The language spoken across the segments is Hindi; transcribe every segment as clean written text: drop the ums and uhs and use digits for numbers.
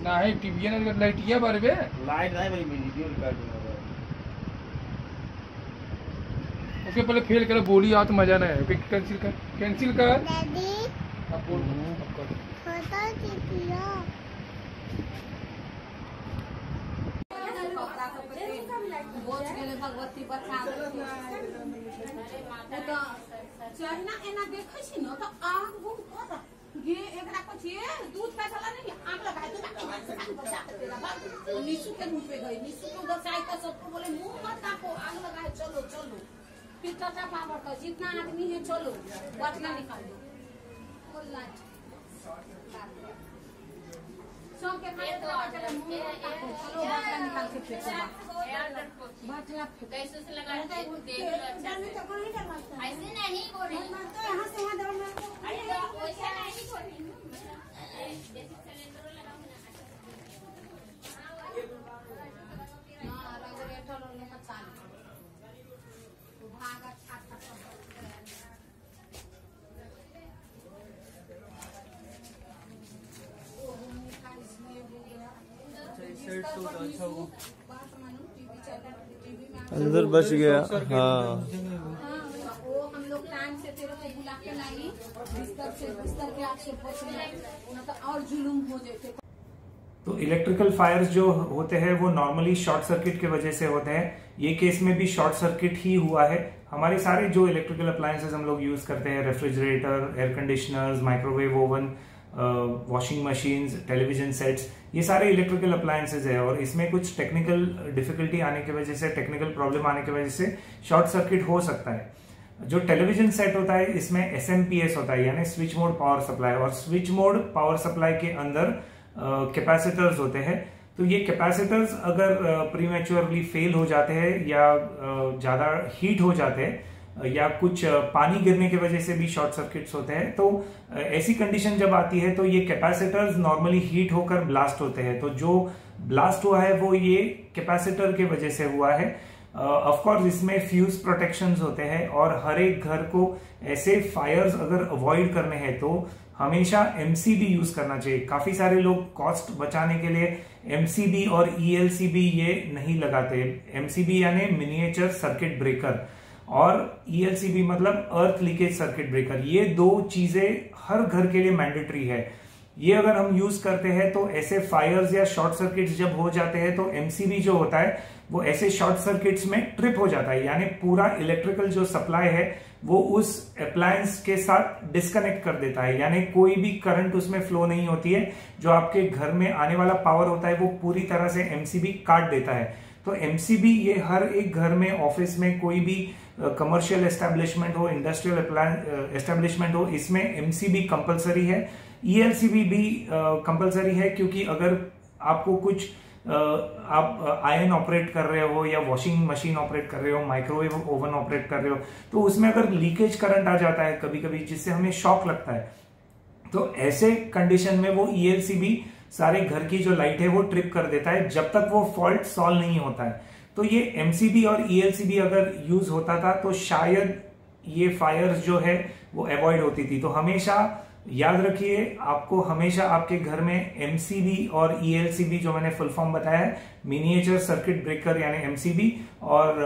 नाही टीव्ही ना लाईट या बारे बे लाईट नाही बरी वीडियो रिकॉर्डिंग ओके पहले फेल कर बोली आ तो मजा नहीं है ओके कैंसिल कर डैडी अब बोल अब कर फोटो खींचियो भगवती बचा चढ़ना एना देखै छी न त आग बहुत होता ये एकरा पछी दूध का चला नहीं आग लगाए तो बचा तेरा बाप निशु के मुंह पे गई निशु के उधर से आई तो सबको बोले मुंह मत कापो आग लगाए चलो चलो फिर चाचा पावर का जितना आदमी है चलो बटला निकाल दो फुल लाइट सब के मारे तो चले मुंह मत कापो चलो बटला निकाल के फेंको बटला कैसे से लगाए थे देख लो ऐसे नहीं बोल रही तो यहां से वहां दौड़ में अरे वैसा नहीं बोल रही बेसिक सिलेंडर लगाओ ना हां रेगुलेटर और लेकर चालू तो भागा छाट अंदर बच गया। हाँ वो हम लोग टाइम से तेरे को बुला के लाई बिस्तर के आगे मतलब और जुलूम हो जाते। तो इलेक्ट्रिकल फायर्स जो होते हैं वो नॉर्मली शॉर्ट सर्किट की वजह से होते हैं। ये केस में भी शॉर्ट सर्किट ही हुआ है। हमारे सारे जो इलेक्ट्रिकल अप्लायंसेस हम लोग यूज करते हैं, refrigerator, air conditioners, microwave oven, washing machines, television sets, ये सारे इलेक्ट्रिकल अप्लायंसेस है और इसमें कुछ टेक्निकल डिफिकल्टी आने की वजह से, टेक्निकल प्रॉब्लम आने की वजह से शॉर्ट सर्किट हो सकता है। जो टेलीविजन सेट होता है इसमें एसएमपीएस होता है यानी स्विच मोड पावर सप्लाई, और स्विच मोड पावर सप्लाई के अंदर कैपेसिटर्स होते हैं। तो ये कैपेसिटर्स अगर प्रीमेच्योरली फेल हो जाते हैं या ज्यादा हीट हो जाते हैं या कुछ पानी गिरने की वजह से भी शॉर्ट सर्किट्स होते हैं, तो ऐसी कंडीशन जब आती है तो ये कैपेसिटर्स नॉर्मली हीट होकर ब्लास्ट होते हैं। तो जो ब्लास्ट हुआ है वो ये कैपेसिटर के वजह से हुआ है। ऑफ कोर्स इसमें फ्यूज प्रोटेक्शंस होते हैं और हर एक घर को ऐसे फायर्स अगर अवॉइड करने हैं तो हमेशा एमसीबी यूज करना चाहिए। काफी सारे लोग कॉस्ट बचाने के लिए एमसीबी और ईएलसीबी ये नहीं लगाते। एमसीबी यानी मिनिएचर सर्किट ब्रेकर और ईएलसीबी मतलब अर्थ लीकेज सर्किट ब्रेकर। ये दो चीजें हर घर के लिए मैंडेटरी है। ये अगर हम यूज करते हैं तो ऐसे फायर्स या शॉर्ट सर्किट्स जब हो जाते हैं तो एमसीबी जो होता है वो ऐसे शॉर्ट सर्किट्स में ट्रिप हो जाता है, यानी पूरा इलेक्ट्रिकल जो सप्लाई है वो उस अप्लायंस के साथ डिस्कनेक्ट कर देता है, यानी कोई भी करंट उसमें फ्लो नहीं होती है। जो आपके घर में आने वाला पावर होता है वो पूरी तरह से एमसीबी काट देता है। तो एमसीबी ये हर एक घर में, ऑफिस में, कोई भी कमर्शियल एस्टेब्लिशमेंट हो, इंडस्ट्रियल एस्टेब्लिशमेंट हो, इसमें एमसीबी कंपलसरी है। ईएलसीबी भी कंपलसरी है क्योंकि अगर आपको कुछ आप आयरन ऑपरेट कर रहे हो या वॉशिंग मशीन ऑपरेट कर रहे हो, माइक्रोवेव ओवन ऑपरेट कर रहे हो, तो उसमें अगर लीकेज करंट आ जाता है कभी कभी जिससे हमें शॉक लगता है, तो ऐसे कंडीशन में वो ईएलसीबी सारे घर की जो लाइट है वो ट्रिप कर देता है जब तक वो फॉल्ट सॉल्व नहीं होता है। तो ये एमसीबी और ईएलसीबी अगर यूज होता था तो शायद ये फायर्स जो है वो अवॉइड होती थी। तो हमेशा याद रखिए, आपको हमेशा आपके घर में एमसीबी और ईएलसीबी जो मैंने फुल फॉर्म बताया है, मिनिएचर सर्किट ब्रेकर यानी एमसीबी और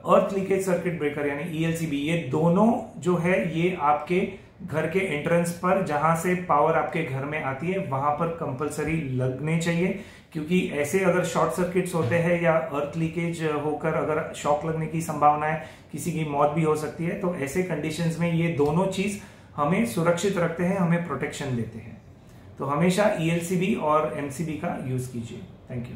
अर्थ लीकेज सर्किट ब्रेकर यानी ईएलसीबी, ये दोनों जो है ये आपके घर के एंट्रेंस पर जहां से पावर आपके घर में आती है वहां पर कंपलसरी लगने चाहिए। क्योंकि ऐसे अगर शॉर्ट सर्किट्स होते हैं या अर्थ लीकेज होकर अगर शॉक लगने की संभावना है, किसी की मौत भी हो सकती है। तो ऐसे कंडीशंस में ये दोनों चीज हमें सुरक्षित रखते हैं, हमें प्रोटेक्शन देते हैं। तो हमेशा ईएलसीबी और एमसीबी का यूज कीजिए। Thank you.